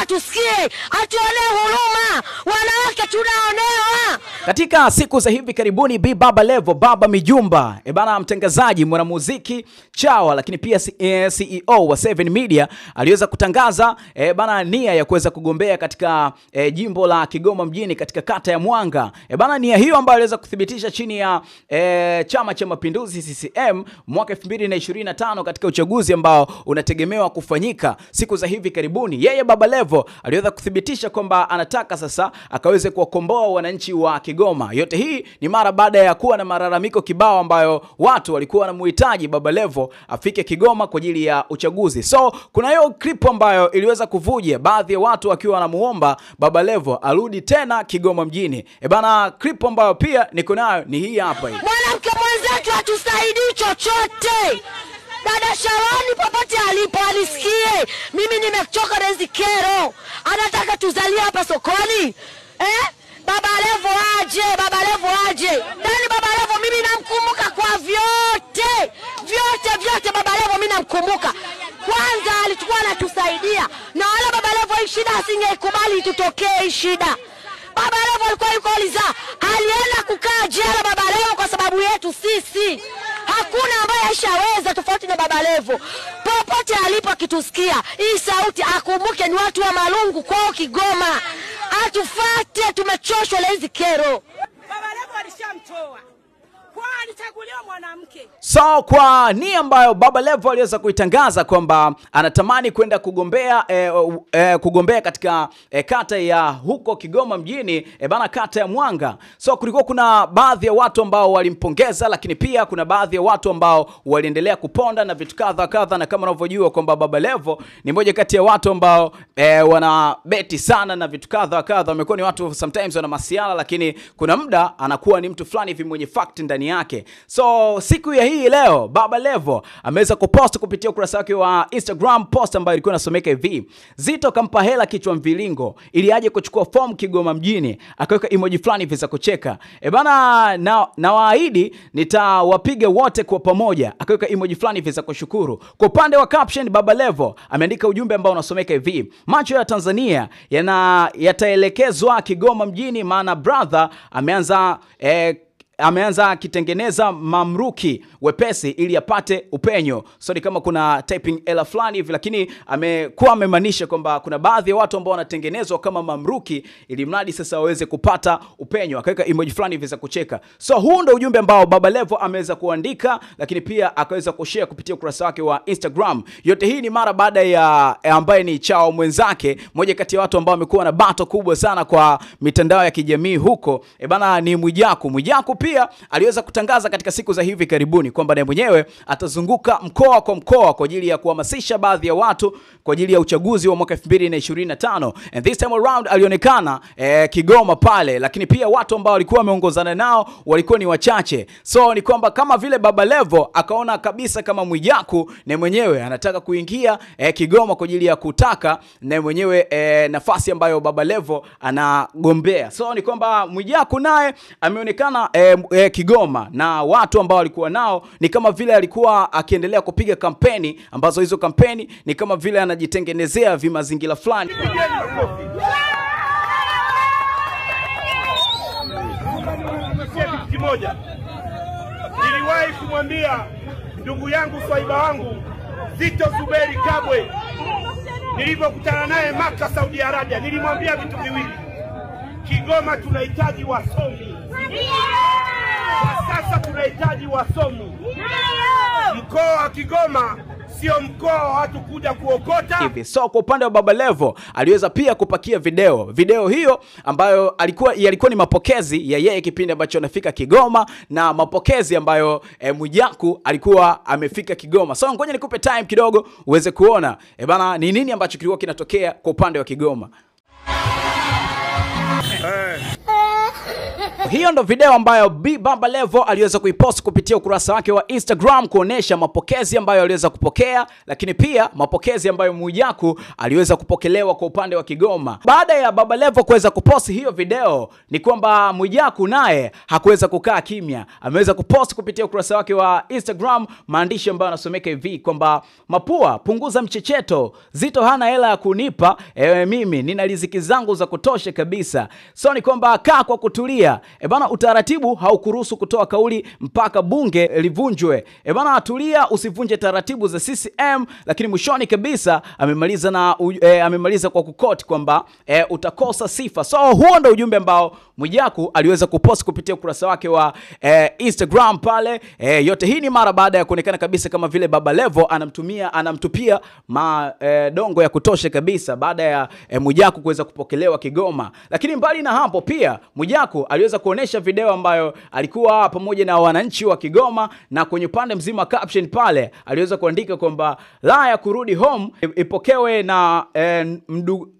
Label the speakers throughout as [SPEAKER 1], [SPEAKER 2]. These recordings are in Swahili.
[SPEAKER 1] atusikie, atuonee huruma. Wanawake tunaonewa.
[SPEAKER 2] Katika siku za hivi karibuni Bi Baba Levo, Baba Mijumba, bana mtangazaji, mwanamuziki, chawa, lakini pia CEO wa 7 Media aliweza kutangaza bana nia ya kuweza kugombea katika jimbo la Kigoma mjini katika kata ya Mwanga. Bana nia hiyo ambayo aliweza kuthibitisha chini ya Chama cha Mapinduzi CCM mwaka 2025 katika uchaguzi ambao unategemewa kufanyika siku za hivi karibuni. Yeye Baba Levo aliweza kuthibitisha kwamba anataka sasa akaweze kuwakomboa wananchi wa Kigoma. Yote hii ni mara baada ya kuwa na malalamiko kibao ambayo watu walikuwa wanamhitaji Baba Levo afike Kigoma kwa ajili ya uchaguzi. So kuna hiyo clip ambayo iliweza kuvuja, baadhi ya watu wakiwa wanamuomba Baba Levo arudi tena Kigoma mjini. Bana clip ambayo pia niko nayo ni hii hapa hii.
[SPEAKER 1] Mwanamke mwenzetu hatusaidii chochote. Dada Sharoni popote alipo alisikie. Mimi nimechoka na hizi kero. Anataka tuzalie hapa sokoni. Baba Levo aje, Baba Levo aje. Nani Baba Levo? Mimi namkumbuka kwa vyote. Vyote Baba Levo mimi namkumbuka. Kwanza alikuwa anatusaidia. Na wala Baba Levo hii shida asingekubali tutokee hii shida. Baba Levo alikuwa yuko Liza. Alienda kukaa jela Baba Levo kwa sababu yetu sisi. Hakuna ambaye ashaweza tofauti na Baba Levo. Popote alipo akitusikia hii sauti akumbuke ni watu wa Malungu kwao Kigoma. Atufate, tumechoshwa na hizi kero.
[SPEAKER 3] Baba Levo alishamtoa. Kwa alichaguliwa mwanamke.
[SPEAKER 2] So kwa nia ambayo Baba Levo aliweza kuitangaza kwamba anatamani kwenda kugombea katika kata ya huko Kigoma mjini, bana kata ya Mwanga. So kulikuwa kuna baadhi ya watu ambao walimpongeza, lakini pia kuna baadhi ya watu ambao waliendelea kuponda na vitu kadha, na kama unavyojua kwamba Baba Levo ni moja kati ya watu ambao wana beti sana na vitu kadha. Wamekuwa ni watu sometimes wana masiala, lakini kuna muda anakuwa ni mtu fulani hivi mwenye fact ndani yake. So siku ya hii leo Baba Levo ameweza kupost kupitia ukurasa wake wa Instagram post ambayo ilikuwa inasomeka hivi: Zito kampa hela kichwa mvilingo ili aje kuchukua form Kigoma mjini. Akaweka emoji fulani hivi za kucheka. Bana na waahidi nitawapiga wote kwa pamoja. Akaweka emoji fulani hivi za kushukuru. Kwa upande wa caption Baba Levo ameandika ujumbe ambao unasomeka hivi: macho ya Tanzania yataelekezwa Kigoma mjini, maana brother ameanza akitengeneza mamruki wepesi ili apate upenyo. Sorry kama kuna typing error fulani hivi, lakini amekuwa amemaanisha kwamba kuna baadhi ya watu ambao wanatengenezwa kama mamruki ili mradi sasa waweze kupata upenyo. Akaweka emoji fulani hivi za kucheka. So huu ndio ujumbe ambao Baba Levo ameweza kuandika, lakini pia akaweza kushare kupitia ukurasa wake wa Instagram. Yote hii ni mara baada ya ambaye ni chao mwenzake, moja kati ya watu ambao wamekuwa na bato kubwa sana kwa mitandao ya kijamii huko. Bana ni Mwijaku pia aliweza kutangaza katika siku za hivi karibuni kwamba naye mwenyewe atazunguka mkoa kwa mkoa kwa ajili ya kuhamasisha baadhi ya watu kwa ajili ya uchaguzi wa mwaka 2025. And this time around alionekana Kigoma pale, lakini pia watu ambao walikuwa wameongozana nao walikuwa ni wachache. So ni kwamba kama vile Baba Levo akaona kabisa kama Mwijaku naye mwenyewe anataka kuingia Kigoma kwa ajili ya kutaka naye mwenyewe nafasi ambayo Baba Levo anagombea. So ni kwamba Mwijaku naye ameonekana Kigoma na watu ambao walikuwa nao ni kama vile alikuwa akiendelea kupiga kampeni ambazo hizo kampeni ni kama vile anajitengenezea vimazingira fulani.
[SPEAKER 4] Niliwahi kumwambia ndugu yangu swaiba wangu Zito Zuberi Kabwe nilipokutana naye Maka Saudi Arabia, nilimwambia vitu viwili: Kigoma tunahitaji wasomi. Kwa sasa tunahitaji wasomi. Mkoa wa Kigoma sio mkoa wa watu kuja kuokota
[SPEAKER 2] hivi. So kwa upande wa Baba Levo aliweza pia kupakia video hiyo ambayo yalikuwa ni mapokezi ya yeye kipindi ambacho anafika Kigoma, na mapokezi ambayo Mwijaku alikuwa amefika Kigoma. So ngoja nikupe time kidogo uweze kuona bana ni nini ambacho kilikuwa kinatokea kwa upande wa Kigoma. Hiyo ndo video ambayo Baba Levo aliweza kuipost kupitia ukurasa wake wa Instagram kuonesha mapokezi ambayo aliweza kupokea, lakini pia mapokezi ambayo Mwijaku aliweza kupokelewa kwa upande wa Kigoma. Baada ya Baba Levo kuweza kupost hiyo video, ni kwamba Mwijaku naye hakuweza kukaa kimya. Ameweza kupost kupitia ukurasa wake wa Instagram maandishi ambayo yanasomeka hivi kwamba Mapua, punguza mchecheto, Zito hana hela ya kunipa, mimi nina riziki zangu za kutosha kabisa. So ni kwamba kaa kwa kutulia. Bana, utaratibu haukuruhusu kutoa kauli mpaka bunge livunjwe. Bana, atulia, usivunje taratibu za CCM. Lakini mwishoni kabisa amemaliza kwa kukoti kwamba utakosa sifa. So huo ndo ujumbe ambao Mwijaku aliweza kupost kupitia ukurasa wake wa Instagram pale. Yote hii ni mara baada ya kuonekana kabisa kama vile Baba Levo anamtupia dongo ya kutosha kabisa baada ya Mwijaku kuweza kupokelewa Kigoma. Lakini mbali na hapo pia Mwijaku aliweza kuonesha video ambayo alikuwa pamoja na wananchi wa Kigoma, na kwenye upande mzima caption pale aliweza kuandika kwamba la ya kurudi home ipokewe na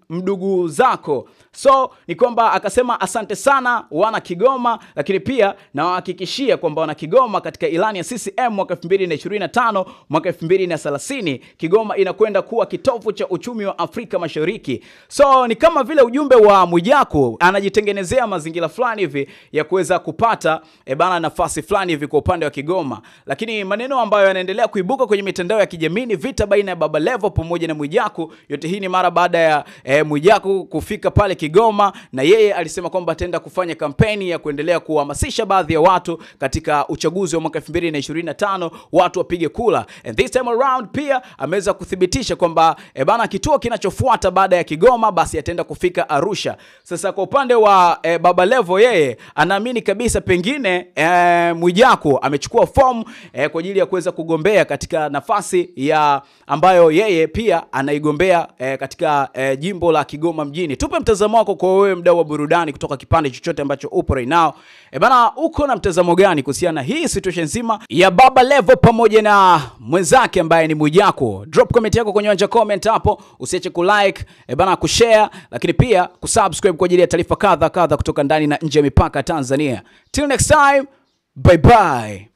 [SPEAKER 2] mdugu zako. So ni kwamba akasema asante sana wana Kigoma, lakini pia na wahakikishia kwamba wana Kigoma katika ilani ya CCM mwaka 2025 mwaka 2030 Kigoma inakwenda kuwa kitovu cha uchumi wa Afrika Mashariki. So ni kama vile ujumbe wa Mwijaku anajitengenezea mazingira fulani hivi ya kuweza kupata bana nafasi fulani hivi kwa upande wa Kigoma. Lakini maneno ambayo yanaendelea kuibuka kwenye mitandao ya kijamii ni vita baina ya Baba Levo pamoja na Mwijaku. Yote hii ni mara baada ya Mwijaku kufika pale Kigoma, na yeye alisema kwamba ataenda kufanya kampeni ya kuendelea kuhamasisha baadhi ya watu katika uchaguzi wa mwaka 2025 watu wapige kula. And this time around pia ameweza kuthibitisha kwamba bana kituo kinachofuata baada ya Kigoma basi ataenda kufika Arusha. Sasa kwa upande wa Baba Levo, yeye anaamini kabisa pengine Mwijaku amechukua fomu kwa ajili ya kuweza kugombea katika nafasi ya ambayo yeye pia anaigombea katika jimbo la Kigoma mjini. Tupe mtazamo wako kwa wewe mdau wa burudani kutoka kipande chochote ambacho upo right now. Bana, uko na mtazamo gani kuhusiana hii situation nzima ya Baba Levo pamoja na mwenzake ambaye ni Mwijaku? Drop comment yako kwenye anja comment hapo, usiache kulike, bana kushare, lakini pia kusubscribe kwa ajili ya taarifa kadha kutoka ndani na nje ya mipaka Tanzania. Till next time, bye bye.